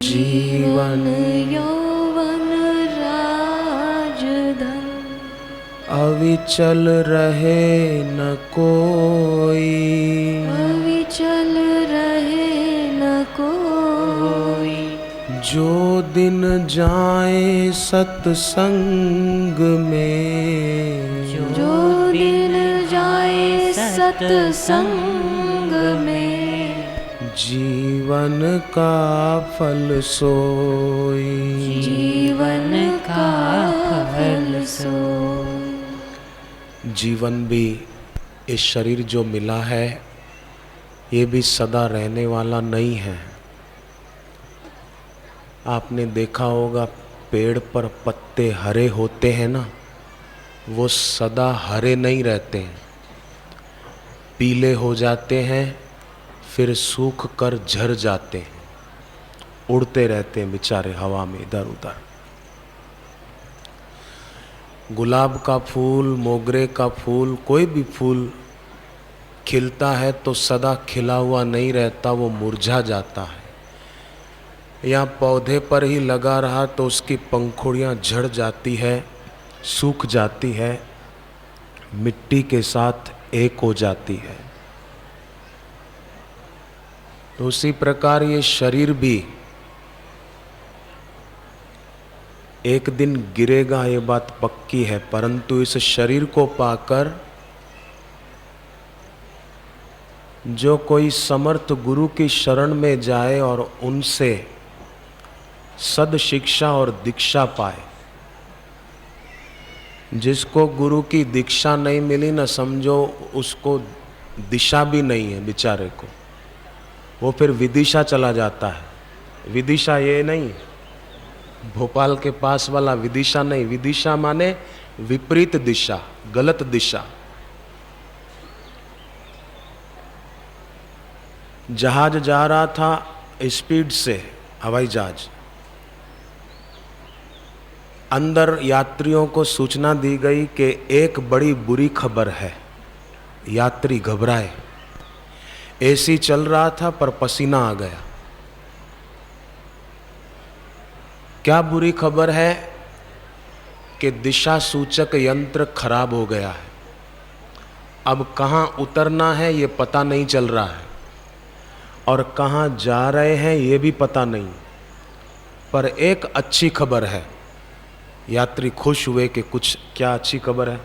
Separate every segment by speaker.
Speaker 1: जीवन यौवन राजधन, अविचल रहे न कोई, अविचल रहे न कोई। जो दिन जाए सत्संग में, जो दिन जाए सत्संग में, जीवन का फल सोई, जीवन का फल सोई। जीवन भी इस शरीर जो मिला है ये भी सदा रहने वाला नहीं है। आपने देखा होगा पेड़ पर पत्ते हरे होते हैं ना, वो सदा हरे नहीं रहते हैं, पीले हो जाते हैं, फिर सूख कर झड़ जाते हैं, उड़ते रहते हैं बेचारे हवा में इधर उधर। गुलाब का फूल, मोगरे का फूल, कोई भी फूल खिलता है तो सदा खिला हुआ नहीं रहता, वो मुरझा जाता है। या पौधे पर ही लगा रहा तो उसकी पंखुड़ियाँ झड़ जाती है, सूख जाती है, मिट्टी के साथ एक हो जाती है। तो उसी प्रकार ये शरीर भी एक दिन गिरेगा, ये बात पक्की है, परंतु इस शरीर को पाकर जो कोई समर्थ गुरु की शरण में जाए और उनसे सद शिक्षा और दीक्षा पाए, जिसको गुरु की दीक्षा नहीं मिली न समझो उसको दिशा भी नहीं है बेचारे को, वो फिर विदिशा चला जाता है। विदिशा ये नहीं, भोपाल के पास वाला विदिशा नहीं, विदिशा माने विपरीत दिशा, गलत दिशा। जहाज जा रहा था स्पीड से, हवाई जहाज, अंदर यात्रियों को सूचना दी गई कि एक बड़ी बुरी खबर है। यात्री घबराए, एसी चल रहा था पर पसीना आ गया। क्या बुरी खबर है कि दिशा सूचक यंत्र खराब हो गया है, अब कहाँ उतरना है ये पता नहीं चल रहा है और कहाँ जा रहे हैं ये भी पता नहीं। पर एक अच्छी खबर है। यात्री खुश हुए कि कुछ क्या अच्छी खबर है?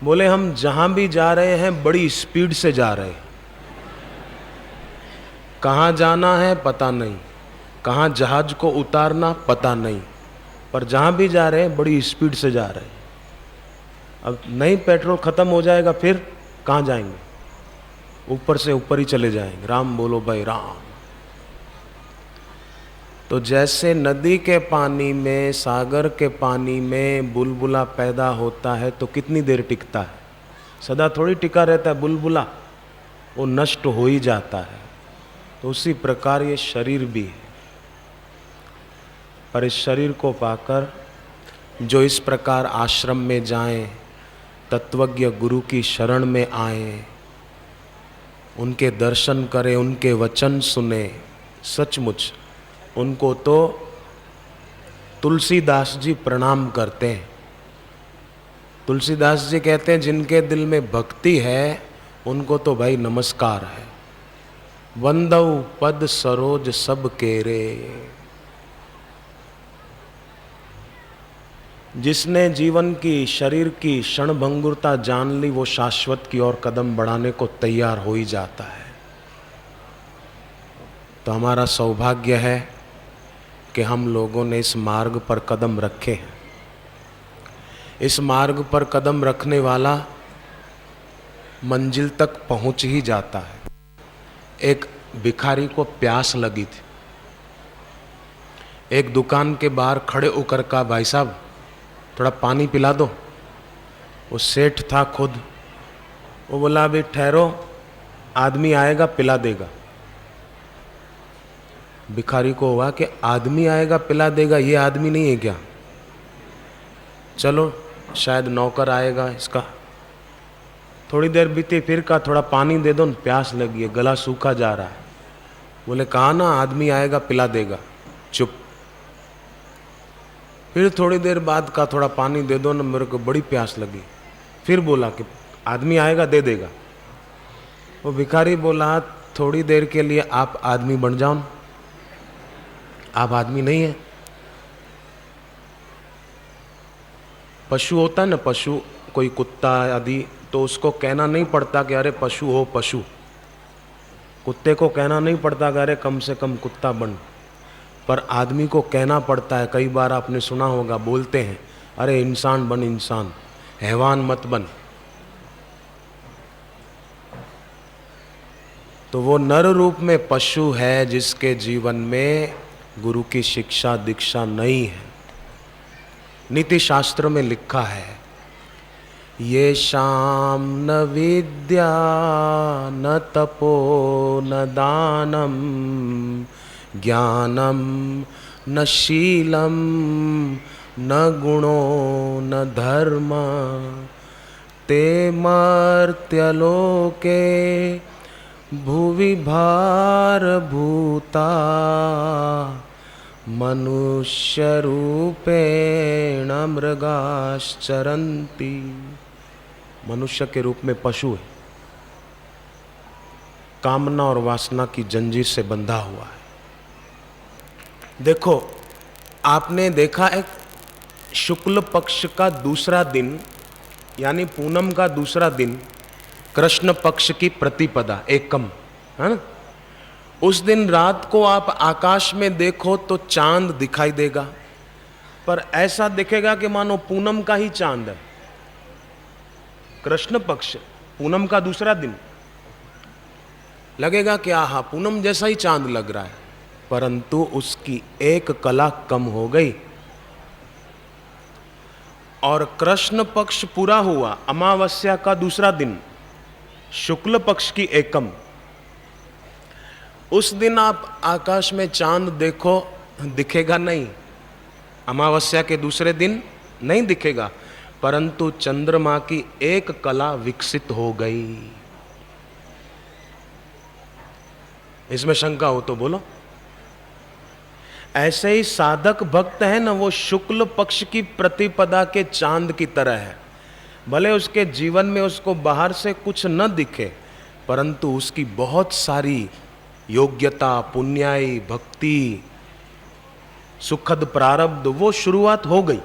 Speaker 1: बोले हम जहाँ भी जा रहे हैं बड़ी स्पीड से जा रहे हैं, कहाँ जाना है पता नहीं, कहाँ जहाज को उतारना पता नहीं, पर जहाँ भी जा रहे हैं बड़ी स्पीड से जा रहे हैं। अब नहीं पेट्रोल ख़त्म हो जाएगा फिर कहाँ जाएंगे? ऊपर से ऊपर ही चले जाएंगे। राम बोलो भाई राम। तो जैसे नदी के पानी में, सागर के पानी में बुलबुला पैदा होता है तो कितनी देर टिकता है? सदा थोड़ी टिका रहता है बुलबुला, वो नष्ट हो ही जाता है। तो उसी प्रकार ये शरीर भी है। पर इस शरीर को पाकर जो इस प्रकार आश्रम में जाएं, तत्वज्ञ गुरु की शरण में आएं, उनके दर्शन करें, उनके वचन सुने, सचमुच उनको तो तुलसीदास जी प्रणाम करते हैं। तुलसीदास जी कहते हैं जिनके दिल में भक्ति है उनको तो भाई नमस्कार है। वंदऊ पद सरोज सब केरे। जिसने जीवन की, शरीर की क्षणभंगुरता जान ली वो शाश्वत की ओर कदम बढ़ाने को तैयार हो ही जाता है। तो हमारा सौभाग्य है कि हम लोगों ने इस मार्ग पर कदम रखे हैं। इस मार्ग पर कदम रखने वाला मंजिल तक पहुंच ही जाता है। एक भिखारी को प्यास लगी थी, एक दुकान के बाहर खड़े होकर कहा भाई साहब थोड़ा पानी पिला दो। वो सेठ था खुद, वो बोला अभी ठहरो, आदमी आएगा पिला देगा। भिखारी को हुआ कि आदमी आएगा पिला देगा, ये आदमी नहीं है क्या? चलो शायद नौकर आएगा इसका। थोड़ी देर बीती, फिर कहा थोड़ा पानी दे दो, प्यास लगी है, गला सूखा जा रहा है। बोले कहा ना आदमी आएगा पिला देगा। चुप। फिर थोड़ी देर बाद का थोड़ा पानी दे दो ना, मेरे को बड़ी प्यास लगी। फिर बोला कि आदमी आएगा दे देगा। वो भिखारी बोला थोड़ी देर के लिए आप आदमी बन जाओ ना। आप आदमी नहीं है। पशु होता है ना, पशु कोई कुत्ता आदि, तो उसको कहना नहीं पड़ता कि अरे पशु हो पशु। कुत्ते को कहना नहीं पड़ता कि अरे कम से कम कुत्ता बन। पर आदमी को कहना पड़ता है। कई बार आपने सुना होगा, बोलते हैं अरे इंसान बन इंसान, हैवान मत बन। तो वो नर रूप में पशु है जिसके जीवन में गुरु की शिक्षा दीक्षा नहीं है। नीति शास्त्र में लिखा है, ये शाम न विद्या न तपो न दानम ज्ञानम न शीलम न गुणो न धर्म ते मर्त्यलोके भुवि भार भूता मनुष्य रूपेण मृगाश्चरन्ति। मनुष्य के रूप में पशु है, कामना और वासना की जंजीर से बंधा हुआ है। देखो, आपने देखा एक शुक्ल पक्ष का दूसरा दिन, यानी पूनम का दूसरा दिन, कृष्ण पक्ष की प्रतिपदा एकम, है ना। उस दिन रात को आप आकाश में देखो तो चांद दिखाई देगा, पर ऐसा दिखेगा कि मानो पूनम का ही चांद है। कृष्ण पक्ष पूनम का दूसरा दिन लगेगा कि आहा पूनम जैसा ही चांद लग रहा है, परंतु उसकी एक कला कम हो गई। और कृष्ण पक्ष पूरा हुआ, अमावस्या का दूसरा दिन, शुक्ल पक्ष की एकम। उस दिन आप आकाश में चांद देखो, दिखेगा नहीं। अमावस्या के दूसरे दिन नहीं दिखेगा, परंतु चंद्रमा की एक कला विकसित हो गई। इसमें शंका हो तो बोलो। ऐसे ही साधक भक्त है ना, वो शुक्ल पक्ष की प्रतिपदा के चांद की तरह है। भले उसके जीवन में उसको बाहर से कुछ न दिखे, परंतु उसकी बहुत सारी योग्यता, पुण्याई, भक्ति, सुखद प्रारब्ध, वो शुरुआत हो गई।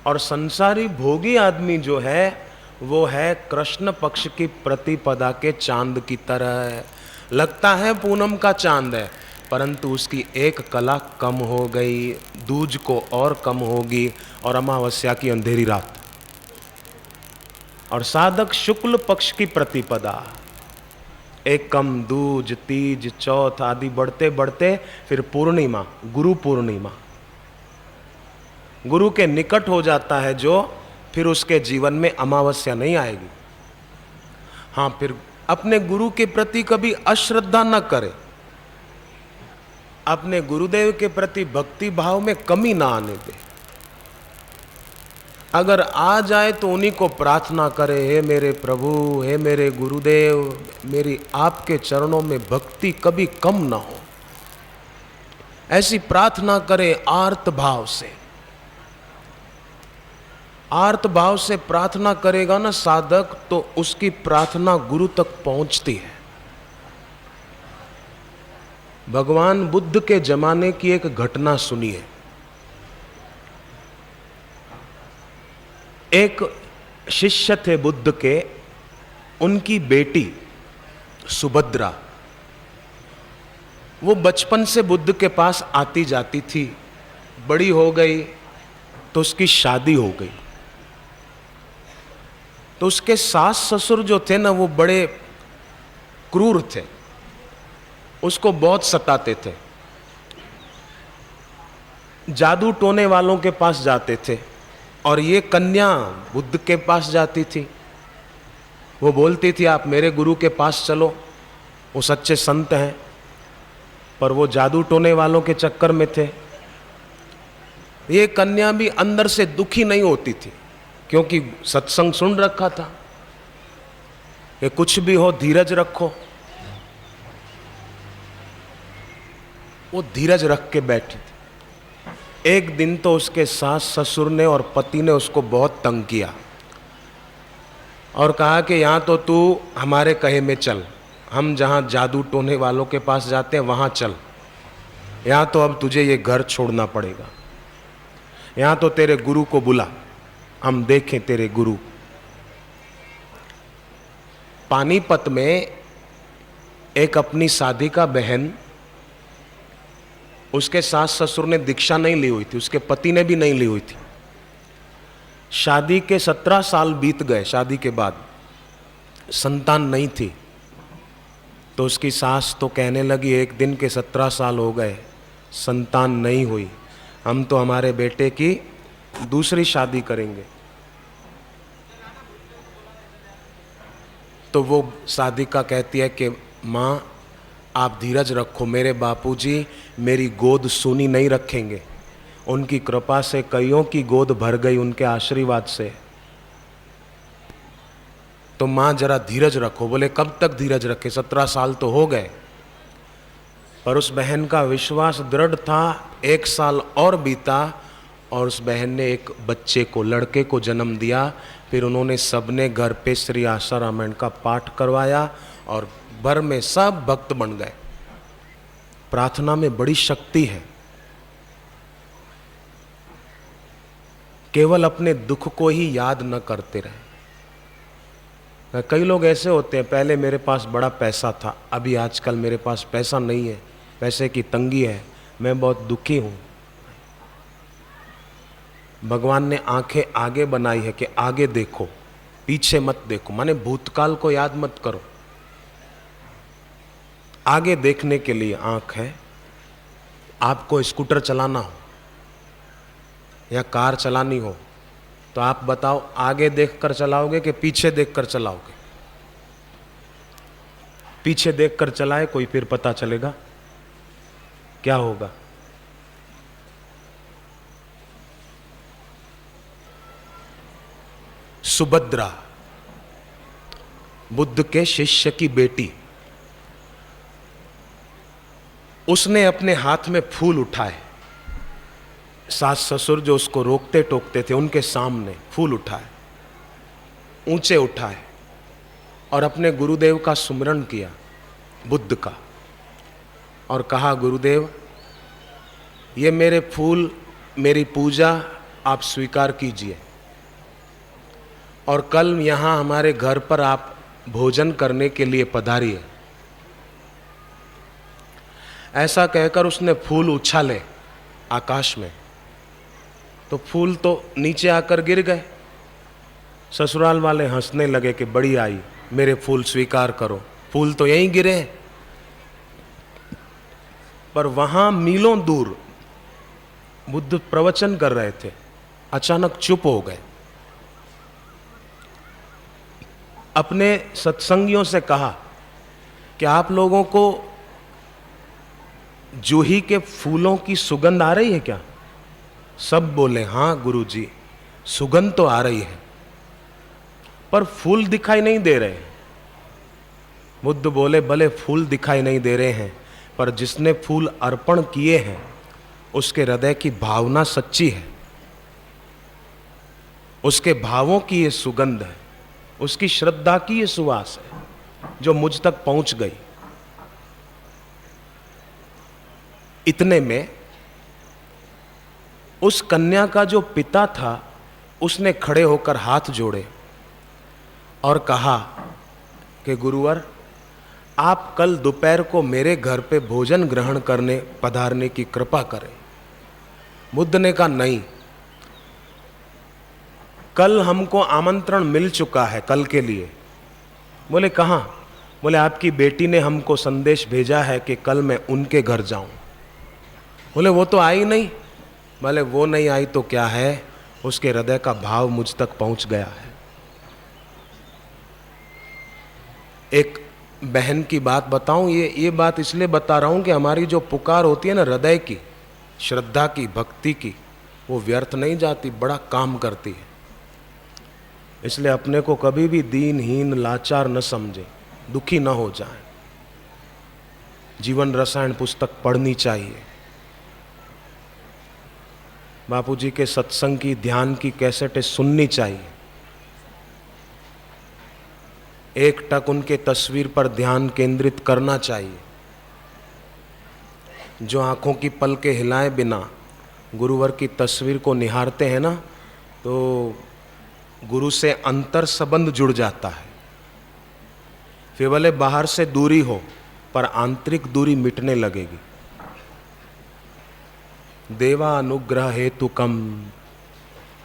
Speaker 1: और संसारी भोगी आदमी जो है, वो है कृष्ण पक्ष की प्रतिपदा के चांद की तरह। लगता है पूनम का चांद है, परंतु उसकी एक कला कम हो गई, दूज को और कम होगी, और अमावस्या की अंधेरी रात। और साधक शुक्ल पक्ष की प्रतिपदा, एकम, दूज, तीज, चौथ आदि बढ़ते बढ़ते फिर पूर्णिमा, गुरु पूर्णिमा, गुरु के निकट हो जाता है जो, फिर उसके जीवन में अमावस्या नहीं आएगी। हाँ, फिर अपने गुरु के प्रति कभी अश्रद्धा न करे, अपने गुरुदेव के प्रति भक्ति भाव में कमी ना आने दे। अगर आ जाए तो उन्हीं को प्रार्थना करे, हे मेरे प्रभु, हे मेरे गुरुदेव, मेरी आपके चरणों में भक्ति कभी कम ना हो। ऐसी प्रार्थना करे आर्त भाव से। आर्त भाव से प्रार्थना करेगा ना साधक, तो उसकी प्रार्थना गुरु तक पहुंचती है। भगवान बुद्ध के जमाने की एक घटना सुनिए। एक शिष्य थे बुद्ध के, उनकी बेटी सुभद्रा, वो बचपन से बुद्ध के पास आती जाती थी। बड़ी हो गई तो उसकी शादी हो गई। तो उसके सास ससुर जो थे ना, वो बड़े क्रूर थे, उसको बहुत सताते थे। जादू टोने वालों के पास जाते थे, और ये कन्या बुद्ध के पास जाती थी। वो बोलती थी आप मेरे गुरु के पास चलो, वो सच्चे संत हैं, पर वो जादू टोने वालों के चक्कर में थे। ये कन्या भी अंदर से दुखी नहीं होती थी, क्योंकि सत्संग सुन रखा था कि कुछ भी हो धीरज रखो। वो धीरज रख के बैठी थी। एक दिन तो उसके सास ससुर ने और पति ने उसको बहुत तंग किया और कहा कि यहाँ तो तू हमारे कहे में चल, हम जहाँ जादू टोने वालों के पास जाते हैं वहाँ चल, यहाँ तो अब तुझे ये घर छोड़ना पड़ेगा, यहाँ तो तेरे गुरु को बुला, हम देखें तेरे गुरु। पानीपत में एक अपनी साधिका बहन, उसके सास ससुर ने दीक्षा नहीं ली हुई थी, उसके पति ने भी नहीं ली हुई थी। शादी के 17 साल बीत गए, शादी के बाद संतान नहीं थी। तो उसकी सास तो कहने लगी एक दिन के 17 साल हो गए, संतान नहीं हुई, हम तो हमारे बेटे की दूसरी शादी करेंगे। तो वो साधिका कहती है कि माँ आप धीरज रखो, मेरे बापूजी मेरी गोद सूनी नहीं रखेंगे, उनकी कृपा से कईयों की गोद भर गई उनके आशीर्वाद से, तो माँ जरा धीरज रखो। बोले कब तक धीरज रखे, 17 साल तो हो गए। पर उस बहन का विश्वास दृढ़ था। 1 साल और बीता और उस बहन ने एक बच्चे को, लड़के को जन्म दिया। फिर उन्होंने सबने घर पे श्री आशा रामायण का पाठ करवाया और भर में सब भक्त बन गए। प्रार्थना में बड़ी शक्ति है। केवल अपने दुख को ही याद न करते रहे। कई लोग ऐसे होते हैं, पहले मेरे पास बड़ा पैसा था, अभी आजकल मेरे पास पैसा नहीं है, पैसे की तंगी है, मैं बहुत दुखी हूं। भगवान ने आंखें आगे बनाई है कि आगे देखो, पीछे मत देखो, माने भूतकाल को याद मत करो। आगे देखने के लिए आंख है। आपको स्कूटर चलाना हो या कार चलानी हो तो आप बताओ, आगे देखकर चलाओगे कि पीछे देखकर चलाओगे? पीछे देखकर चलाए कोई, फिर पता चलेगा क्या होगा। सुभद्रा, बुद्ध के शिष्य की बेटी, उसने अपने हाथ में फूल उठाए। सास ससुर जो उसको रोकते टोकते थे उनके सामने फूल उठाए, ऊंचे उठाए और अपने गुरुदेव का सुमिरन किया, बुद्ध का, और कहा गुरुदेव ये मेरे फूल, मेरी पूजा आप स्वीकार कीजिए और कल यहाँ हमारे घर पर आप भोजन करने के लिए पधारिए। ऐसा कहकर उसने फूल उछाले आकाश में, तो फूल तो नीचे आकर गिर गए। ससुराल वाले हंसने लगे कि बड़ी आई, मेरे फूल स्वीकार करो, फूल तो यहीं गिरे। पर वहां मीलों दूर बुद्ध प्रवचन कर रहे थे, अचानक चुप हो गए। अपने सत्संगियों से कहा कि आप लोगों को जूही के फूलों की सुगंध आ रही है क्या? सब बोले हाँ गुरुजी, सुगंध तो आ रही है, पर फूल दिखाई नहीं दे रहे। बुद्ध बोले भले फूल दिखाई नहीं दे रहे हैं, पर जिसने फूल अर्पण किए हैं उसके हृदय की भावना सच्ची है, उसके भावों की ये सुगंध है, उसकी श्रद्धा की ये सुवास है जो मुझ तक पहुंच गई। इतने में उस कन्या का जो पिता था उसने खड़े होकर हाथ जोड़े और कहा कि गुरुवर आप कल दोपहर को मेरे घर पे भोजन ग्रहण करने पधारने की कृपा करें। बुद्ध ने कहा नहीं, कल हमको आमंत्रण मिल चुका है कल के लिए। बोले कहाँ? बोले आपकी बेटी ने हमको संदेश भेजा है कि कल मैं उनके घर जाऊं। बोले वो तो आई नहीं। बोले वो नहीं आई तो क्या है, उसके हृदय का भाव मुझ तक पहुंच गया है। एक बहन की बात बताऊं, ये बात इसलिए बता रहा हूं कि हमारी जो पुकार होती है ना हृदय की, श्रद्धा की, भक्ति की, वो व्यर्थ नहीं जाती, बड़ा काम करती है। इसलिए अपने को कभी भी दीनहीन लाचार न समझे, दुखी न हो जाए। जीवन रसायन पुस्तक पढ़नी चाहिए। बापूजी के सत्संग की, ध्यान की कैसेटें सुननी चाहिए। एक टक उनके तस्वीर पर ध्यान केंद्रित करना चाहिए। जो आंखों की पलकें हिलाए बिना गुरुवर की तस्वीर को निहारते हैं ना, तो गुरु से अंतर संबंध जुड़ जाता है। फिर भले बाहर से दूरी हो, पर आंतरिक दूरी मिटने लगेगी। देवानुग्रह हेतु कम,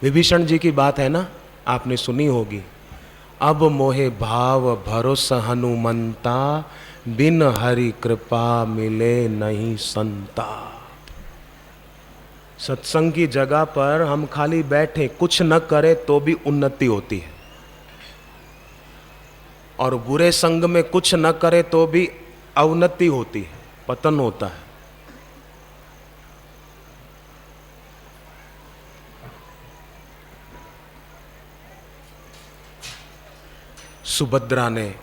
Speaker 1: विभीषण जी की बात है ना, आपने सुनी होगी। अब मोहे भाव भरोसा हनुमंता, बिन हरि कृपा मिले नहीं संता। सत्संग की जगह पर हम खाली बैठे कुछ न करें तो भी उन्नति होती है, और बुरे संग में कुछ न करे तो भी अवनति होती है, पतन होता है। सुभद्रा ने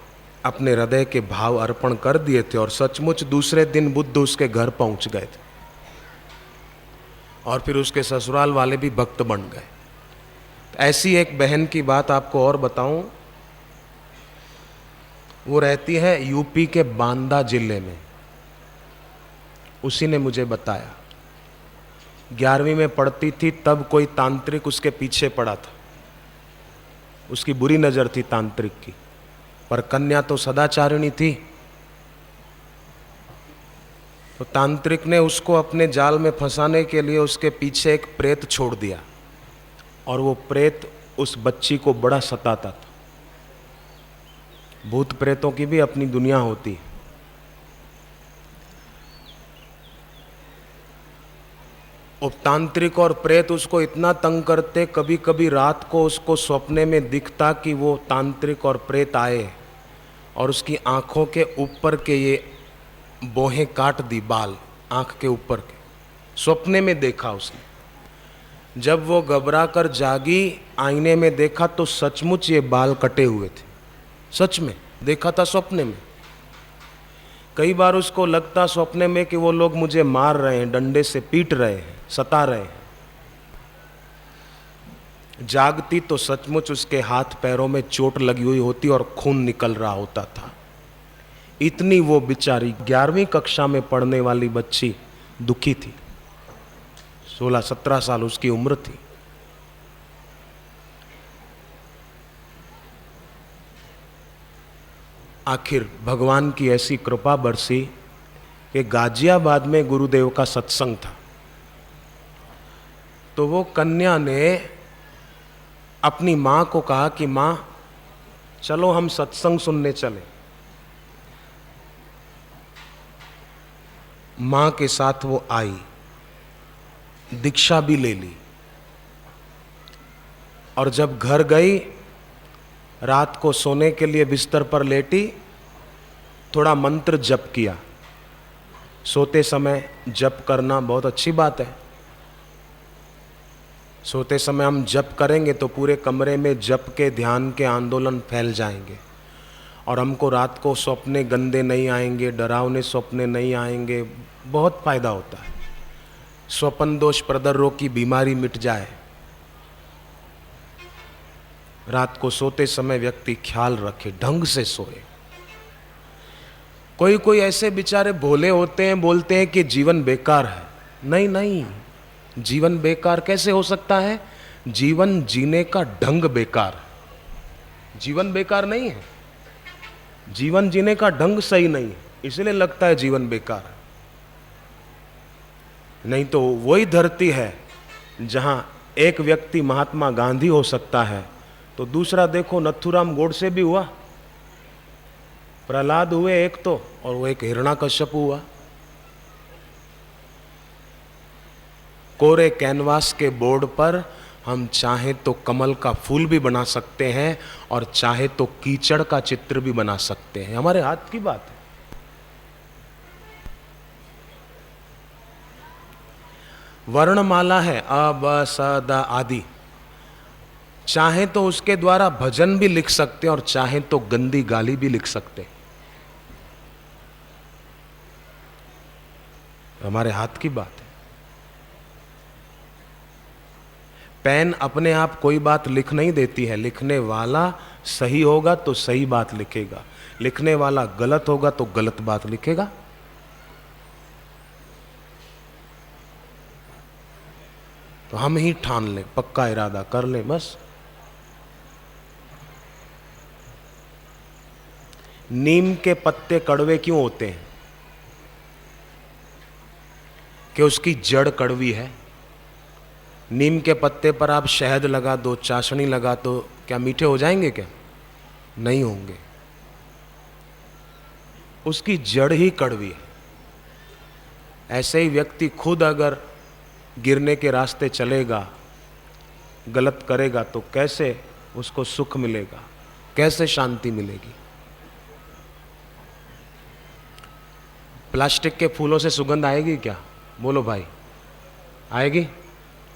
Speaker 1: अपने हृदय के भाव अर्पण कर दिए थे और सचमुच दूसरे दिन बुद्ध उसके घर पहुंच गए थे, और फिर उसके ससुराल वाले भी भक्त बन गए। ऐसी एक बहन की बात आपको और बताऊं। वो रहती है यूपी के बांदा जिले में। उसी ने मुझे बताया, 11वीं में पढ़ती थी तब कोई तांत्रिक उसके पीछे पड़ा था। उसकी बुरी नजर थी तांत्रिक की, पर कन्या तो सदाचारिणी थी। तो तांत्रिक ने उसको अपने जाल में फंसाने के लिए उसके पीछे एक प्रेत छोड़ दिया, और वो प्रेत उस बच्ची को बड़ा सताता था। भूत प्रेतों की भी अपनी दुनिया होती है। तांत्रिक और प्रेत उसको इतना तंग करते, कभी कभी रात को उसको सपने में दिखता कि वो तांत्रिक और प्रेत आए और उसकी आंखों के ऊपर के ये बोहें काट दी, बाल आंख के ऊपर के। सपने में देखा उसने। जब वो घबरा कर जागी, आईने में देखा तो सचमुच ये बाल कटे हुए थे। सच में देखा था सपने में। कई बार उसको लगता सपने में कि वो लोग मुझे मार रहे हैं, डंडे से पीट रहे हैं, सता रहे हैं। जागती तो सचमुच उसके हाथ पैरों में चोट लगी हुई होती और खून निकल रहा होता था। इतनी वो बेचारी 11वीं कक्षा में पढ़ने वाली बच्ची दुखी थी। 16-17 साल उसकी उम्र थी। आखिर भगवान की ऐसी कृपा बरसी कि गाजियाबाद में गुरुदेव का सत्संग था। तो वो कन्या ने अपनी माँ को कहा कि माँ चलो हम सत्संग सुनने चले। माँ के साथ वो आई, दीक्षा भी ले ली, और जब घर गई, रात को सोने के लिए बिस्तर पर लेटी, थोड़ा मंत्र जप किया। सोते समय जप करना बहुत अच्छी बात है। सोते समय हम जप करेंगे तो पूरे कमरे में जप के, ध्यान के आंदोलन फैल जाएंगे, और हमको रात को सपने गंदे नहीं आएंगे, डरावने सपने नहीं आएंगे। बहुत फायदा होता है। स्वप्न दोष प्रदर रोग की बीमारी मिट जाए। रात को सोते समय व्यक्ति ख्याल रखे, ढंग से सोए। कोई कोई ऐसे बेचारे भोले होते हैं, बोलते हैं कि जीवन बेकार है। नहीं नहीं, जीवन बेकार कैसे हो सकता है? जीवन जीने का ढंग बेकार है। जीवन बेकार नहीं है, जीवन जीने का ढंग सही नहीं है, इसलिए लगता है जीवन बेकार है। नहीं तो वही धरती है जहां एक व्यक्ति महात्मा गांधी हो सकता है, तो दूसरा देखो नथुराम गोडसे भी हुआ, प्रहलाद हुए एक तो, और वो एक हिरण्यकश्यप हुआ। कोरे कैनवास के बोर्ड पर हम चाहे तो कमल का फूल भी बना सकते हैं, और चाहे तो कीचड़ का चित्र भी बना सकते हैं। हमारे हाथ की बात है। वर्णमाला है अ ब स द आदि, चाहे तो उसके द्वारा भजन भी लिख सकते हैं, और चाहे तो गंदी गाली भी लिख सकते हैं। हमारे हाथ की बात है। पेन अपने आप कोई बात लिख नहीं देती है, लिखने वाला सही होगा तो सही बात लिखेगा, लिखने वाला गलत होगा तो गलत बात लिखेगा। तो हम ही ठान लें, पक्का इरादा कर लें बस। नीम के पत्ते कड़वे क्यों होते हैं? कि उसकी जड़ कड़वी है। नीम के पत्ते पर आप शहद लगा दो, चाशनी लगा दो, क्या मीठे हो जाएंगे? क्या नहीं होंगे, उसकी जड़ ही कड़वी है। ऐसे ही व्यक्ति खुद अगर गिरने के रास्ते चलेगा, गलत करेगा, तो कैसे उसको सुख मिलेगा, कैसे शांति मिलेगी? प्लास्टिक के फूलों से सुगंध आएगी क्या? बोलो भाई, आएगी?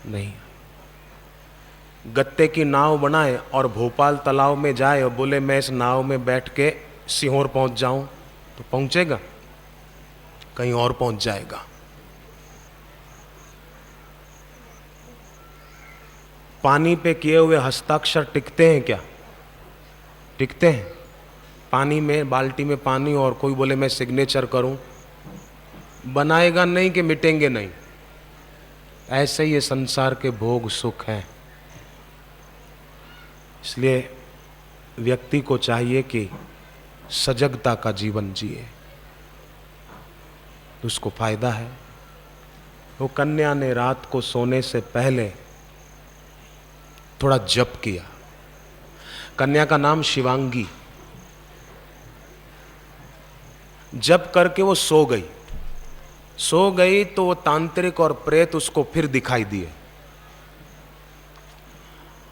Speaker 1: नहीं। गत्ते की नाव बनाए और भोपाल तालाब में जाए और बोले मैं इस नाव में बैठ के सीहोर पहुंच जाऊं, तो पहुंचेगा? कहीं और पहुंच जाएगा। पानी पे किए हुए हस्ताक्षर टिकते हैं क्या? टिकते हैं? पानी में, बाल्टी में पानी, और कोई बोले मैं सिग्नेचर करूं, बनाएगा नहीं कि मिटेंगे नहीं। ऐसे ही ये संसार के भोग सुख हैं। इसलिए व्यक्ति को चाहिए कि सजगता का जीवन जिए, तो उसको फायदा है। वो कन्या ने रात को सोने से पहले थोड़ा जप किया। कन्या का नाम शिवांगी। जप करके वो सो गई तो वो तांत्रिक और प्रेत उसको फिर दिखाई दिए,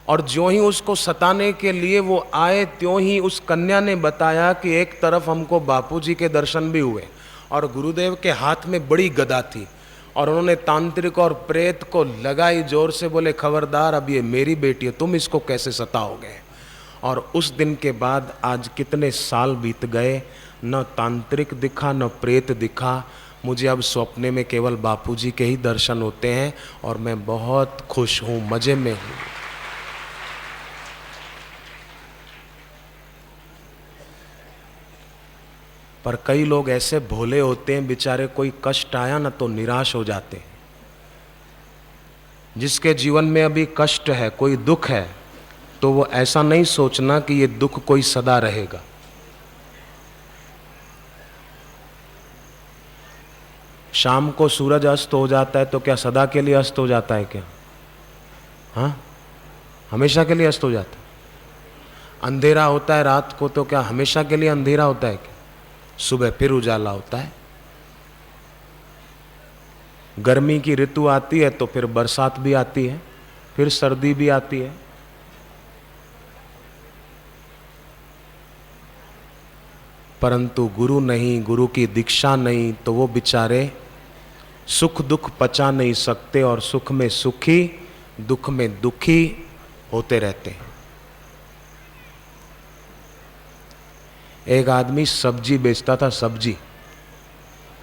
Speaker 1: और ज्यों ही उसको सताने के लिए वो आए, त्यों ही उस कन्या ने बताया कि एक तरफ हमको बापूजी के दर्शन भी हुए और गुरुदेव के हाथ में बड़ी गदा थी, और उन्होंने तांत्रिक और प्रेत को लगाई जोर से, बोले खबरदार, अब ये मेरी बेटी है, तुम इसको कैसे सताओगे। और उस दिन के बाद आज कितने साल बीत गए, न तांत्रिक दिखा न प्रेत दिखा। मुझे अब सपने में केवल बापूजी के ही दर्शन होते हैं और मैं बहुत खुश हूँ, मजे में हूँ। पर कई लोग ऐसे भोले होते हैं बेचारे, कोई कष्ट आया ना तो निराश हो जाते हैं। जिसके जीवन में अभी कष्ट है, कोई दुख है, तो वो ऐसा नहीं सोचना कि ये दुख कोई सदा रहेगा। शाम को सूरज अस्त हो जाता है तो क्या सदा के लिए अस्त हो जाता है क्या? हाँ, हमेशा के लिए अस्त हो जाता है। अंधेरा होता है रात को तो क्या हमेशा के लिए अंधेरा होता है क्या? सुबह फिर उजाला होता है। गर्मी की ऋतु आती है तो फिर बरसात भी आती है, फिर सर्दी भी आती है। परंतु गुरु नहीं, गुरु की दीक्षा नहीं, तो वो बेचारे सुख दुख पचा नहीं सकते और सुख में सुखी, दुख में दुखी होते रहते हैं। एक आदमी सब्जी बेचता था, सब्जी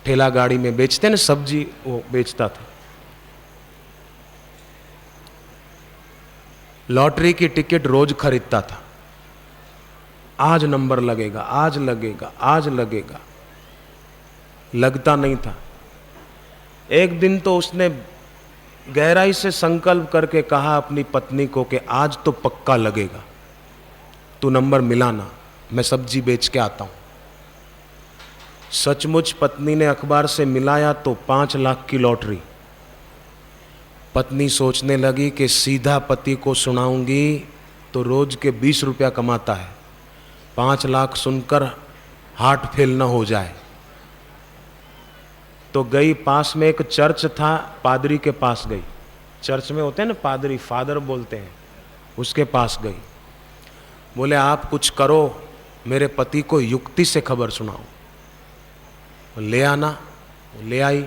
Speaker 1: ठेला गाड़ी में बेचते ना सब्जी, वो बेचता था। लॉटरी की टिकट रोज खरीदता था, आज नंबर लगेगा, आज लगेगा, आज लगेगा, लगता नहीं था। एक दिन तो उसने गहराई से संकल्प करके कहा अपनी पत्नी को कि आज तो पक्का लगेगा, तू नंबर मिलाना, मैं सब्जी बेच के आता हूं। सचमुच पत्नी ने अखबार से मिलाया तो 5 लाख की लॉटरी। पत्नी सोचने लगी कि सीधा पति को सुनाऊंगी तो रोज के 20 रुपया कमाता है, 5 लाख सुनकर हार्ट फेल न हो जाए। तो गई, पास में एक चर्च था, पादरी के पास गई। चर्च में होते हैं ना पादरी, फादर बोलते हैं, उसके पास गई। बोले आप कुछ करो, मेरे पति को युक्ति से खबर सुनाओ। ले आना, ले आई।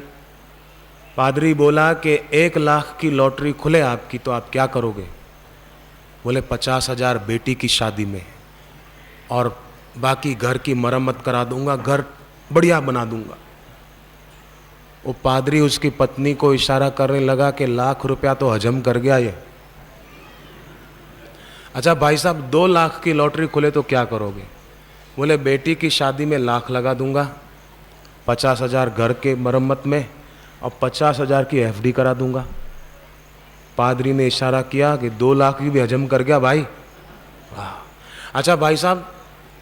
Speaker 1: पादरी बोला कि 1 लाख की लॉटरी खुले आपकी तो आप क्या करोगे? बोले 50,000 बेटी की शादी में और बाकी घर की मरम्मत करा दूंगा, घर बढ़िया बना दूंगा। वो पादरी उसकी पत्नी को इशारा करने लगा कि ₹1,00,000 तो हजम कर गया ये। अच्छा भाई साहब, 2 लाख की लॉटरी खुले तो क्या करोगे? बोले बेटी की शादी में 1,00,000 लगा दूंगा, 50,000 घर के मरम्मत में और 50,000 की एफडी करा दूंगा। पादरी ने इशारा किया कि 2 लाख की भी हजम कर गया भाई। वाह। अच्छा भाई साहब,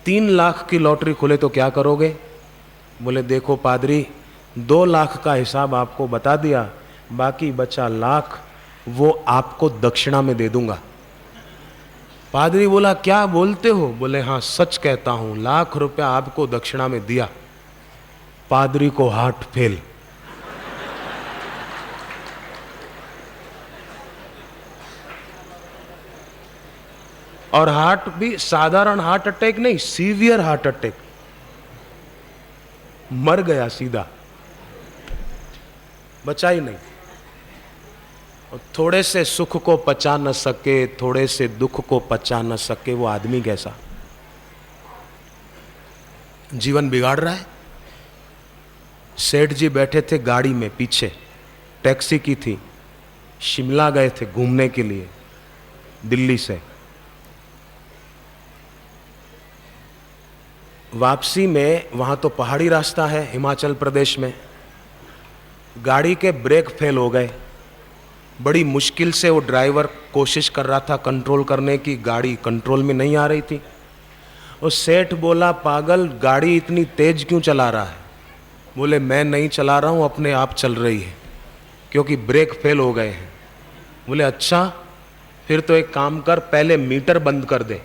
Speaker 1: 3 लाख की लॉटरी खुले तो क्या करोगे? बोले देखो पादरी, 2 लाख का हिसाब आपको बता दिया, बाकी बचा 1,00,000 वो आपको दक्षिणा में दे दूंगा। पादरी बोला क्या बोलते हो? बोले हाँ सच कहता हूं, ₹1,00,000 आपको दक्षिणा में दिया। पादरी को हार्ट फेल। और हार्ट भी साधारण हार्ट अटैक नहीं, सीवियर हार्ट अटैक, मर गया सीधा, बचा ही नहीं। और थोड़े से सुख को पचा न सके, थोड़े से दुख को पचा न सके, वो आदमी कैसा? जीवन बिगाड़ रहा है। सेठ जी बैठे थे गाड़ी में, पीछे टैक्सी की थी, शिमला गए थे घूमने के लिए दिल्ली से। वापसी में, वहां तो पहाड़ी रास्ता है हिमाचल प्रदेश में, गाड़ी के ब्रेक फेल हो गए। बड़ी मुश्किल से वो ड्राइवर कोशिश कर रहा था कंट्रोल करने की, गाड़ी कंट्रोल में नहीं आ रही थी। वो सेठ बोला पागल, गाड़ी इतनी तेज क्यों चला रहा है? बोले मैं नहीं चला रहा हूँ, अपने आप चल रही है, क्योंकि ब्रेक फेल हो गए हैं। बोले अच्छा, फिर तो एक काम कर, पहले मीटर बंद कर दे।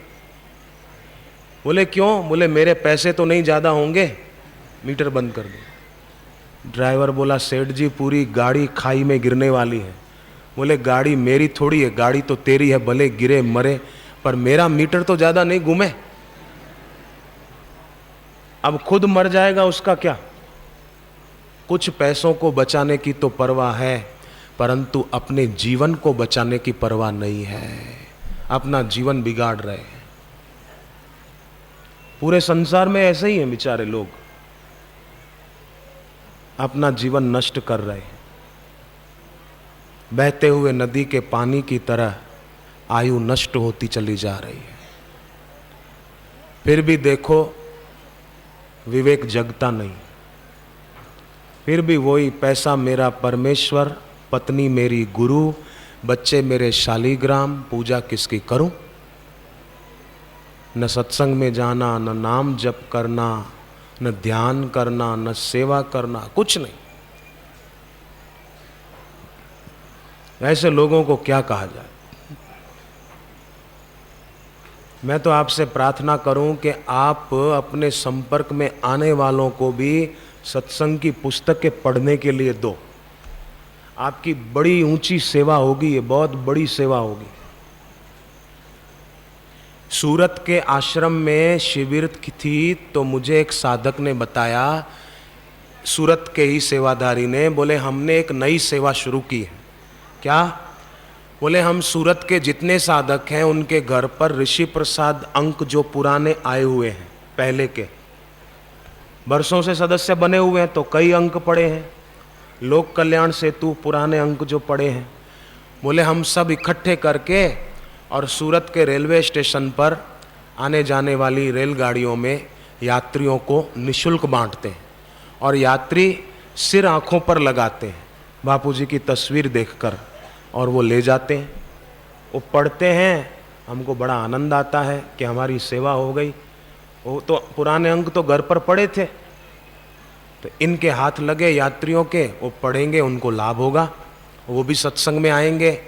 Speaker 1: बोले क्यों? बोले मेरे पैसे तो नहीं ज़्यादा होंगे, मीटर बंद कर दे। ड्राइवर बोला सेठ जी पूरी गाड़ी खाई में गिरने वाली है। बोले गाड़ी मेरी थोड़ी है, गाड़ी तो तेरी है, भले गिरे मरे, पर मेरा मीटर तो ज़्यादा नहीं घूमे। अब खुद मर जाएगा उसका क्या? कुछ पैसों को बचाने की तो परवाह है, परंतु अपने जीवन को बचाने की परवाह नहीं है। अपना जीवन बिगाड़ रहे हैं। पूरे संसार में ऐसे ही हैं बेचारे लोग, अपना जीवन नष्ट कर रहे हैं। बहते हुए नदी के पानी की तरह आयु नष्ट होती चली जा रही है। फिर भी देखो विवेक जगता नहीं, फिर भी वही पैसा मेरा परमेश्वर, पत्नी मेरी गुरु, बच्चे मेरे शालीग्राम, पूजा किसकी करूं? न सत्संग में जाना, न नाम जप करना, न ध्यान करना, न सेवा करना, कुछ नहीं। ऐसे लोगों को क्या कहा जाए? मैं तो आपसे प्रार्थना करूं कि आप अपने संपर्क में आने वालों को भी सत्संग की पुस्तकें पढ़ने के लिए दो। आपकी बड़ी ऊंची सेवा होगी, ये बहुत बड़ी सेवा होगी। सूरत के आश्रम में शिविर थी, तो मुझे एक साधक ने बताया, सूरत के ही सेवाधारी ने, बोले हमने एक नई सेवा शुरू की है। क्या? बोले हम सूरत के जितने साधक हैं उनके घर पर ऋषि प्रसाद अंक जो पुराने आए हुए हैं, पहले के वर्षों से सदस्य बने हुए हैं, तो कई अंक पड़े हैं, लोक कल्याण सेतु पुराने अंक जो पड़े हैं, बोले हम सब इकट्ठे करके और सूरत के रेलवे स्टेशन पर आने जाने वाली रेलगाड़ियों में यात्रियों को निःशुल्क बांटते हैं। और यात्री सिर आंखों पर लगाते हैं बापूजी की तस्वीर देखकर, और वो ले जाते हैं, वो पढ़ते हैं। हमको बड़ा आनंद आता है कि हमारी सेवा हो गई। वो तो पुराने अंक तो घर पर पड़े थे, तो इनके हाथ लगे यात्रियों के, वो पढ़ेंगे, उनको लाभ होगा, वो भी सत्संग में आएंगे,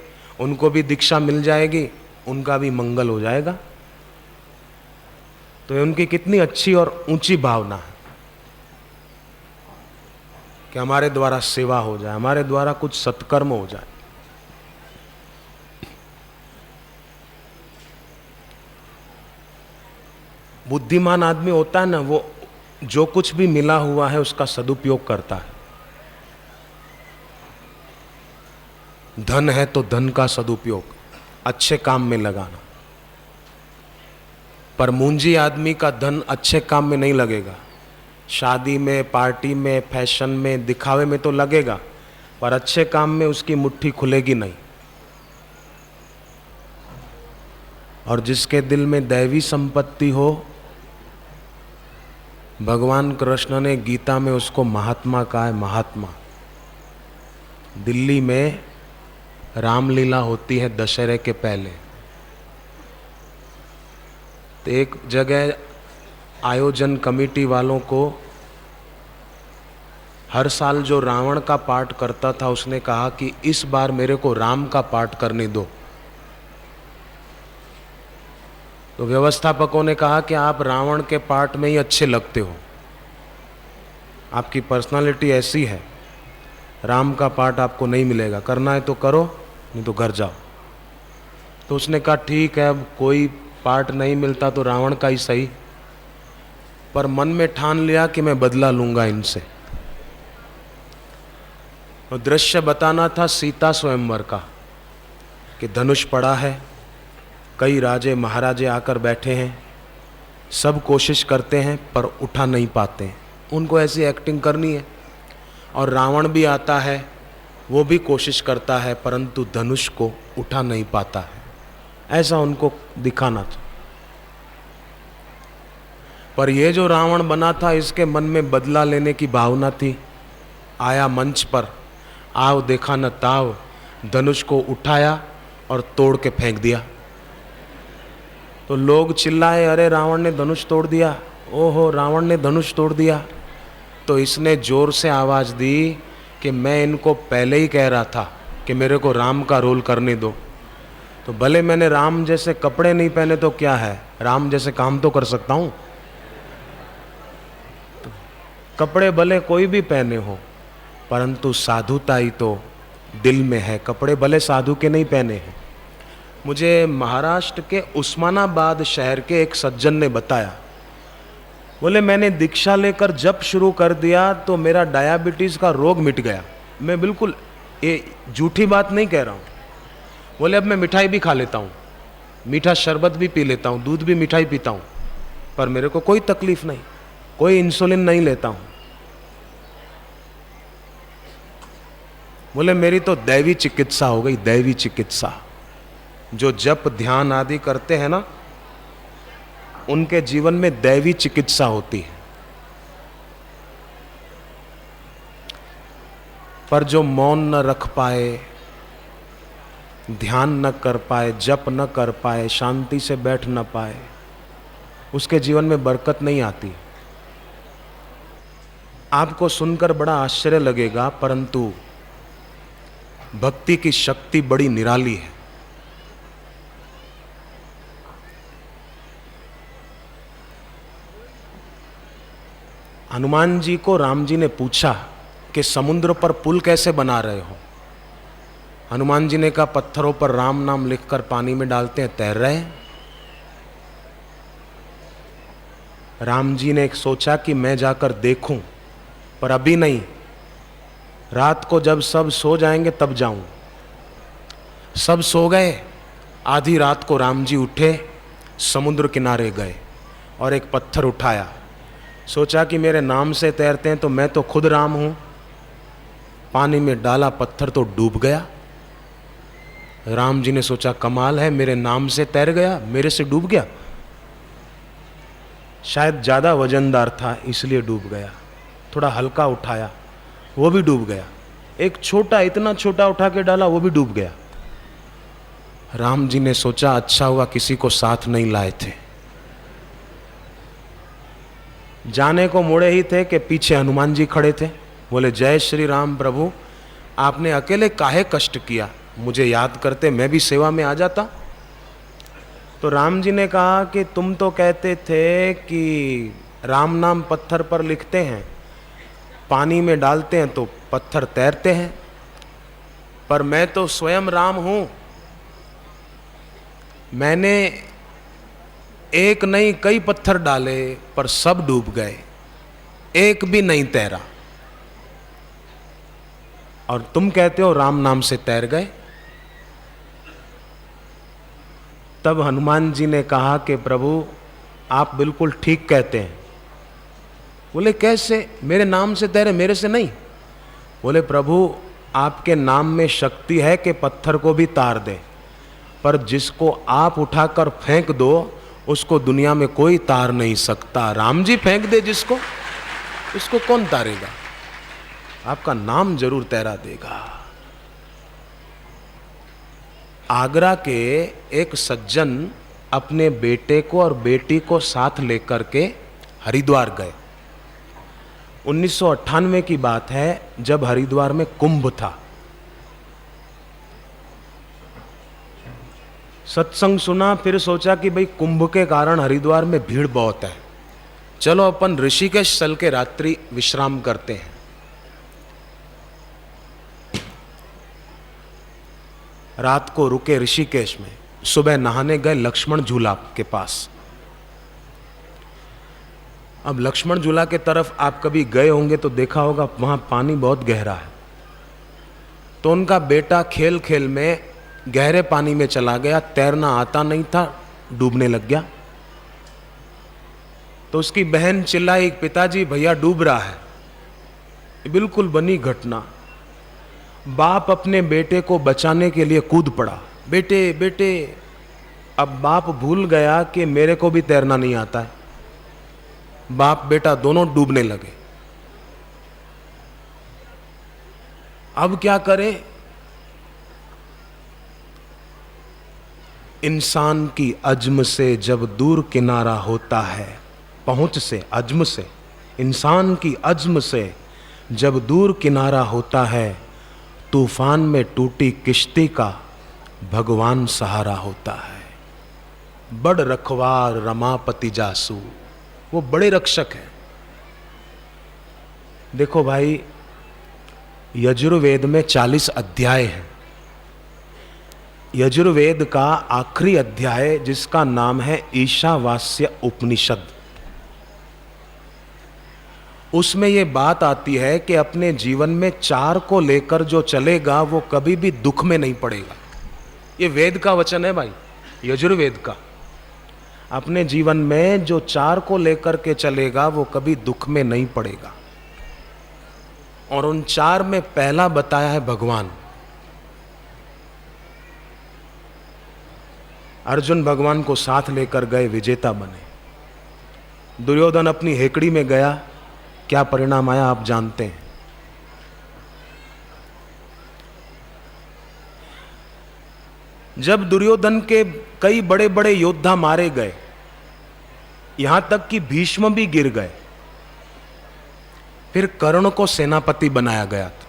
Speaker 1: उनको भी दीक्षा मिल जाएगी, उनका भी मंगल हो जाएगा। तो ये उनकी कितनी अच्छी और ऊंची भावना है कि हमारे द्वारा सेवा हो जाए, हमारे द्वारा कुछ सत्कर्म हो जाए। बुद्धिमान आदमी होता है ना, वो जो कुछ भी मिला हुआ है उसका सदुपयोग करता है। धन है तो धन का सदुपयोग, अच्छे काम में लगाना। पर मुंजी आदमी का धन अच्छे काम में नहीं लगेगा, शादी में, पार्टी में, फैशन में, दिखावे में तो लगेगा, पर अच्छे काम में उसकी मुट्ठी खुलेगी नहीं। और जिसके दिल में दैवी संपत्ति हो, भगवान कृष्ण ने गीता में उसको महात्मा कहा है, महात्मा। दिल्ली में रामलीला होती है दशहरे के पहले, तो एक जगह आयोजन कमेटी वालों को हर साल जो रावण का पाठ करता था उसने कहा कि इस बार मेरे को राम का पाठ करने दो। तो व्यवस्थापकों ने कहा कि आप रावण के पाठ में ही अच्छे लगते हो, आपकी पर्सनालिटी ऐसी है, राम का पाठ आपको नहीं मिलेगा, करना है तो करो नहीं तो घर जाओ। तो उसने कहा ठीक है, अब कोई पाठ नहीं मिलता तो रावण का ही सही, पर मन में ठान लिया कि मैं बदला लूंगा इनसे। तो दृश्य बताना था सीता स्वयंवर का कि धनुष पड़ा है, कई राजे महाराजे आकर बैठे हैं, सब कोशिश करते हैं पर उठा नहीं पाते हैं, उनको ऐसी एक्टिंग करनी है। और रावण भी आता है, वो भी कोशिश करता है परंतु धनुष को उठा नहीं पाता है, ऐसा उनको दिखाना था। पर ये जो रावण बना था इसके मन में बदला लेने की भावना थी। आया मंच पर, आओ देखा न ताव, धनुष को उठाया और तोड़ के फेंक दिया। तो लोग चिल्लाए, अरे रावण ने धनुष तोड़ दिया, ओहो रावण ने धनुष तोड़ दिया। तो इसने जोर से आवाज़ दी कि मैं इनको पहले ही कह रहा था कि मेरे को राम का रोल करने दो। तो भले मैंने राम जैसे कपड़े नहीं पहने तो क्या है, राम जैसे काम तो कर सकता हूँ। तो कपड़े भले कोई भी पहने हो, परंतु साधुता ही तो दिल में है। कपड़े भले साधु के नहीं पहने हैं। मुझे महाराष्ट्र के उस्मानाबाद शहर के एक सज्जन ने बताया, बोले मैंने दीक्षा लेकर जब शुरू कर दिया तो मेरा डायबिटीज़ का रोग मिट गया। मैं बिल्कुल ये झूठी बात नहीं कह रहा हूँ। बोले अब मैं मिठाई भी खा लेता हूँ, मीठा शरबत भी पी लेता हूँ, दूध भी मिठाई पीता हूँ, पर मेरे को कोई तकलीफ नहीं, कोई इंसुलिन नहीं लेता हूँ। बोले मेरी तो दैवी चिकित्सा हो गई, दैवी चिकित्सा। जो जप ध्यान आदि करते हैं ना, उनके जीवन में दैवी चिकित्सा होती है। पर जो मौन न रख पाए, ध्यान न कर पाए, जप न कर पाए, शांति से बैठ न पाए, उसके जीवन में बरकत नहीं आती। आपको सुनकर बड़ा आश्चर्य लगेगा, परंतु भक्ति की शक्ति बड़ी निराली है। हनुमान जी को राम जी ने पूछा कि समुद्र पर पुल कैसे बना रहे हो। हनुमान जी ने कहा पत्थरों पर राम नाम लिखकर पानी में डालते हैं, तैर रहे हैं। राम जी ने सोचा कि मैं जाकर देखूं, पर अभी नहीं, रात को जब सब सो जाएंगे तब जाऊं। सब सो गए। आधी रात को राम जी उठे, समुद्र किनारे गए और एक पत्थर उठाया। सोचा कि मेरे नाम से तैरते हैं तो मैं तो खुद राम हूं। पानी में डाला, पत्थर तो डूब गया। राम जी ने सोचा कमाल है, मेरे नाम से तैर गया, मेरे से डूब गया। शायद ज़्यादा वजनदार था इसलिए डूब गया। थोड़ा हल्का उठाया, वो भी डूब गया। एक छोटा, इतना छोटा उठा के डाला, वो भी डूब गया। राम जी ने सोचा अच्छा हुआ किसी को साथ नहीं लाए थे। जाने को मुड़े ही थे कि पीछे हनुमान जी खड़े थे। बोले जय श्री राम प्रभु, आपने अकेले काहे कष्ट किया, मुझे याद करते मैं भी सेवा में आ जाता। तो राम जी ने कहा कि तुम तो कहते थे कि राम नाम पत्थर पर लिखते हैं, पानी में डालते हैं तो पत्थर तैरते हैं, पर मैं तो स्वयं राम हूं। मैंने एक नहीं कई पत्थर डाले पर सब डूब गए, एक भी नहीं तैरा, और तुम कहते हो राम नाम से तैर गए। तब हनुमान जी ने कहा कि प्रभु आप बिल्कुल ठीक कहते हैं, बोले कैसे, मेरे नाम से तैरे, मेरे से नहीं। बोले प्रभु आपके नाम में शक्ति है कि पत्थर को भी तार दे, पर जिसको आप उठाकर फेंक दो उसको दुनिया में कोई तार नहीं सकता। राम जी फेंक दे जिसको, उसको कौन तारेगा? आपका नाम जरूर तैरा देगा। आगरा के एक सज्जन अपने बेटे को और बेटी को साथ लेकर के हरिद्वार गए। 1998 की बात है, जब हरिद्वार में कुंभ था। सत्संग सुना, फिर सोचा कि भाई कुंभ के कारण हरिद्वार में भीड़ बहुत है, चलो अपन ऋषिकेश चल के रात्रि विश्राम करते हैं। रात को रुके ऋषिकेश में, सुबह नहाने गए लक्ष्मण झूला के पास। अब लक्ष्मण झूला के तरफ आप कभी गए होंगे तो देखा होगा वहां पानी बहुत गहरा है। तो उनका बेटा खेल खेल में गहरे पानी में चला गया, तैरना आता नहीं था, डूबने लग गया। तो उसकी बहन चिल्लाई, पिताजी भैया डूब रहा है। ये बिल्कुल बनी घटना। बाप अपने बेटे को बचाने के लिए कूद पड़ा, बेटे बेटे। अब बाप भूल गया कि मेरे को भी तैरना नहीं आता है। बाप बेटा दोनों डूबने लगे। अब क्या करें? इंसान की अज्म से जब दूर किनारा होता है, पहुंच से, अज्म से, इंसान की अज्म से जब दूर किनारा होता है, तूफान में टूटी किश्ती का भगवान सहारा होता है। बड़ रखवार रमापति जासू, वो बड़े रक्षक हैं। देखो भाई, यजुर्वेद में 40 अध्याय हैं। यजुर्वेद का आखिरी अध्याय जिसका नाम है ईशावास्य उपनिषद, उसमें ये बात आती है कि अपने जीवन में 4 को लेकर जो चलेगा वो कभी भी दुख में नहीं पड़ेगा। ये वेद का वचन है भाई, यजुर्वेद का। अपने जीवन में जो 4 को लेकर के चलेगा वो कभी दुख में नहीं पड़ेगा। और उन 4 में पहला बताया है भगवान। अर्जुन भगवान को साथ लेकर गए, विजेता बने। दुर्योधन अपनी हेकड़ी में गया, क्या परिणाम आया आप जानते हैं। जब दुर्योधन के कई बड़े बड़े योद्धा मारे गए, यहां तक कि भीष्म भी गिर गए, फिर कर्ण को सेनापति बनाया गया था।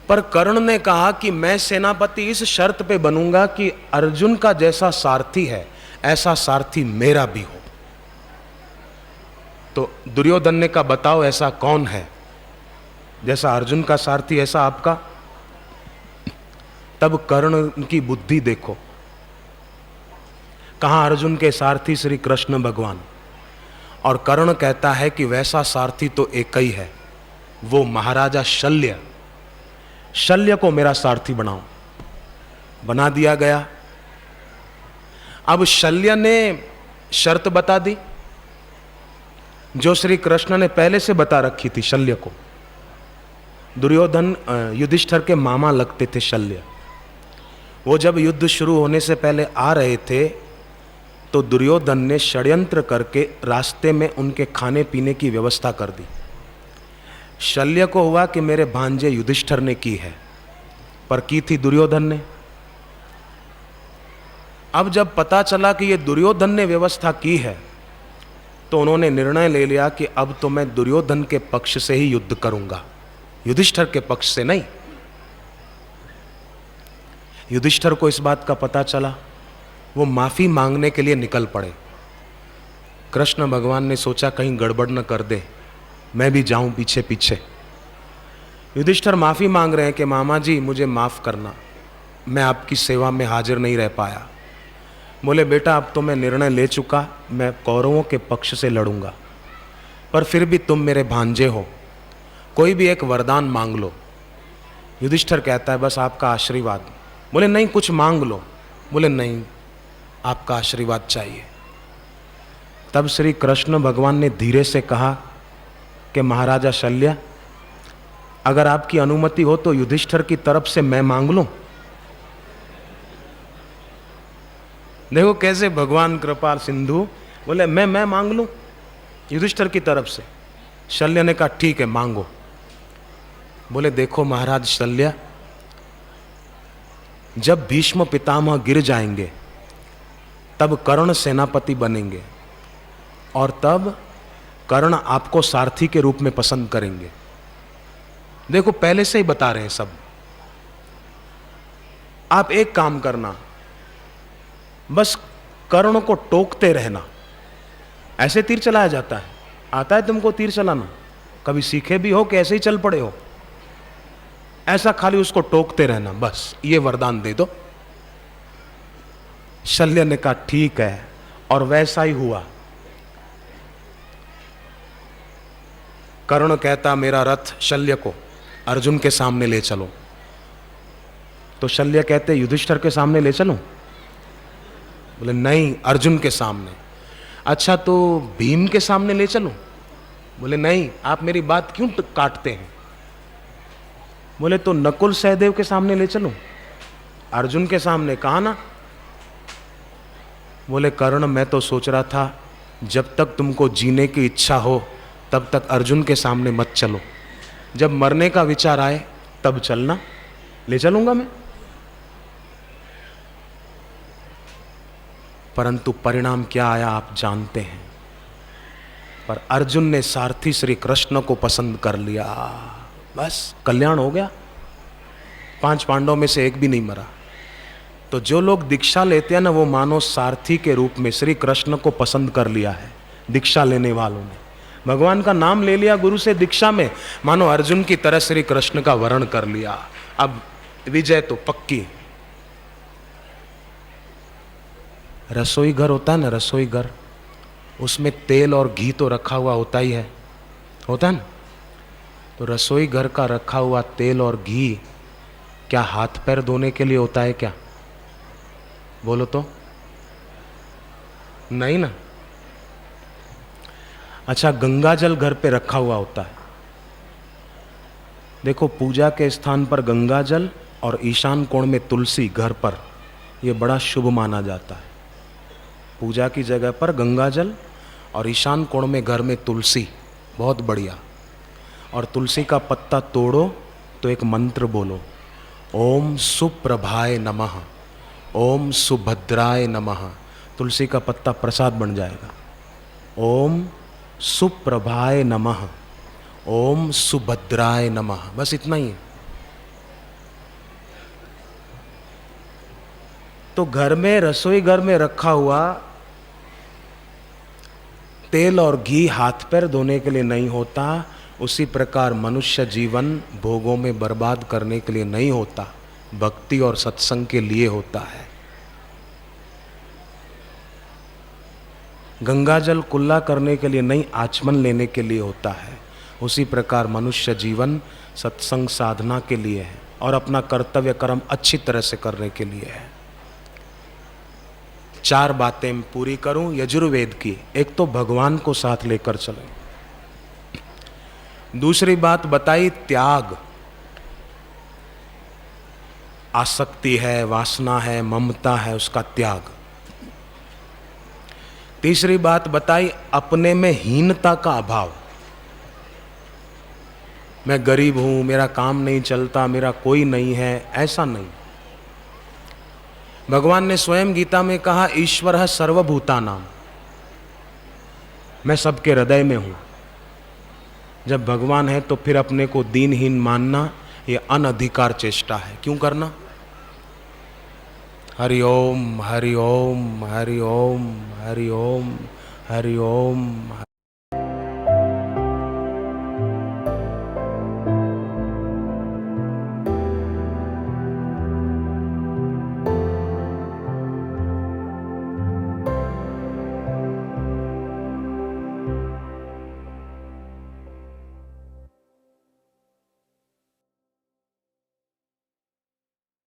Speaker 1: पर कर्ण ने कहा कि मैं सेनापति इस शर्त पे बनूंगा कि अर्जुन का जैसा सारथी है ऐसा सारथी मेरा भी हो। तो दुर्योधन ने कहा बताओ ऐसा कौन है, जैसा अर्जुन का सारथी ऐसा आपका। तब कर्ण की बुद्धि देखो, कहां अर्जुन के सारथी श्री कृष्ण भगवान, और कर्ण कहता है कि वैसा सारथी तो एक ही है, वो महाराजा शल्य। शल्य को मेरा सारथी बनाओ। बना दिया गया। अब शल्य ने शर्त बता दी जो श्री कृष्ण ने पहले से बता रखी थी शल्य को। दुर्योधन युधिष्ठिर के मामा लगते थे शल्य। वो जब युद्ध शुरू होने से पहले आ रहे थे तो दुर्योधन ने षड्यंत्र करके रास्ते में उनके खाने पीने की व्यवस्था कर दी। शल्य को हुआ कि मेरे भांजे युधिष्ठिर ने की है, पर की थी दुर्योधन ने। अब जब पता चला कि ये दुर्योधन ने व्यवस्था की है तो उन्होंने निर्णय ले लिया कि अब तो मैं दुर्योधन के पक्ष से ही युद्ध करूंगा, युधिष्ठिर के पक्ष से नहीं। युधिष्ठिर को इस बात का पता चला, वो माफी मांगने के लिए निकल पड़े। कृष्ण भगवान ने सोचा कहीं गड़बड़ न कर दे, मैं भी जाऊं पीछे पीछे। युधिष्ठिर माफी मांग रहे हैं कि मामा जी मुझे माफ करना, मैं आपकी सेवा में हाजिर नहीं रह पाया। बोले बेटा अब तो मैं निर्णय ले चुका, मैं कौरवों के पक्ष से लड़ूंगा, पर फिर भी तुम मेरे भांजे हो, कोई भी एक वरदान मांग लो। युधिष्ठिर कहता है बस आपका आशीर्वाद। बोले नहीं कुछ मांग लो। बोले नहीं आपका आशीर्वाद चाहिए। तब श्री कृष्ण भगवान ने धीरे से कहा कि महाराजा शल्य, अगर आपकी अनुमति हो तो युधिष्ठिर की तरफ से मैं मांग लूं। देखो कैसे भगवान कृपाल सिंधु, बोले मैं मांग लूं युधिष्ठिर की तरफ से। शल्य ने कहा ठीक है मांगो। बोले देखो महाराज शल्य, जब भीष्म पितामह गिर जाएंगे तब कर्ण सेनापति बनेंगे और तब कर्ण आपको सारथी के रूप में पसंद करेंगे। देखो पहले से ही बता रहे हैं सब। आप एक काम करना, बस कर्ण को टोकते रहना। ऐसे तीर चलाया जाता है? आता है तुमको तीर चलाना? कभी सीखे भी हो कि ऐसे ही चल पड़े हो? ऐसा खाली उसको टोकते रहना, बस ये वरदान दे दो। शल्य ने कहा ठीक है, और वैसा ही हुआ। कर्ण कहता मेरा रथ शल्य को अर्जुन के सामने ले चलो। तो शल्य कहते युधिष्ठिर के सामने ले चलूं? बोले नहीं, अर्जुन के सामने। अच्छा तो भीम के सामने ले चलूं? बोले नहीं, आप मेरी बात क्यों काटते हैं? बोले तो नकुल सहदेव के सामने ले चलूं? अर्जुन के सामने कहा ना। बोले कर्ण मैं तो सोच रहा था जब तक तुमको जीने की इच्छा हो तब तक अर्जुन के सामने मत चलो, जब मरने का विचार आए तब चलना, ले चलूंगा मैं। परंतु परिणाम क्या आया आप जानते हैं। पर अर्जुन ने सारथी श्री कृष्ण को पसंद कर लिया, बस कल्याण हो गया। 5 पांडवों में से एक भी नहीं मरा। तो जो लोग दीक्षा लेते हैं ना, वो मानो सारथी के रूप में श्री कृष्ण को पसंद कर लिया है। दीक्षा लेने वालों ने भगवान का नाम ले लिया गुरु से दीक्षा में, मानो अर्जुन की तरह श्री कृष्ण का वर्ण कर लिया। अब विजय तो पक्की। रसोई घर होता है ना, रसोई घर, उसमें तेल और घी तो रखा हुआ होता ही है, होता है ना। तो रसोई घर का रखा हुआ तेल और घी क्या हाथ पैर धोने के लिए होता है क्या? बोलो तो। नहीं ना। अच्छा गंगा जल घर पे रखा हुआ होता है। देखो पूजा के स्थान पर गंगा जल और ईशान कोण में तुलसी घर पर, यह बड़ा शुभ माना जाता है। पूजा की जगह पर गंगा जल और ईशान कोण में घर में तुलसी, बहुत बढ़िया। और तुलसी का पत्ता तोड़ो तो एक मंत्र बोलो, ओम सुप्रभाय नमः, ओम सुभद्राय नमः। तुलसी का पत्ता प्रसाद बन जाएगा। ओम सुप्रभाय नमः, ओम सुभद्राय नमः, बस इतना ही है। तो घर में, रसोई घर में रखा हुआ तेल और घी हाथ पैर धोने के लिए नहीं होता, उसी प्रकार मनुष्य जीवन भोगों में बर्बाद करने के लिए नहीं होता, भक्ति और सत्संग के लिए होता है। गंगा जल कुल्ला करने के लिए नहीं, आचमन लेने के लिए होता है। उसी प्रकार मनुष्य जीवन सत्संग साधना के लिए है और अपना कर्तव्य कर्म अच्छी तरह से करने के लिए है। 4 बातें पूरी करूं यजुर्वेद की। एक तो भगवान को साथ लेकर चलें। दूसरी बात बताई त्याग, आसक्ति है, वासना है, ममता है, उसका त्याग। तीसरी बात बताई अपने में हीनता का अभाव। मैं गरीब हूं, मेरा काम नहीं चलता, मेरा कोई नहीं है, ऐसा नहीं। भगवान ने स्वयं गीता में कहा ईश्वरः सर्वभूतानां, मैं सबके हृदय में हूं। जब भगवान है तो फिर अपने को दीनहीन मानना ये अनधिकार चेष्टा है। क्यों करना? हरि ओम हरि ओम हरि ओम हरि ओम हरि ओम।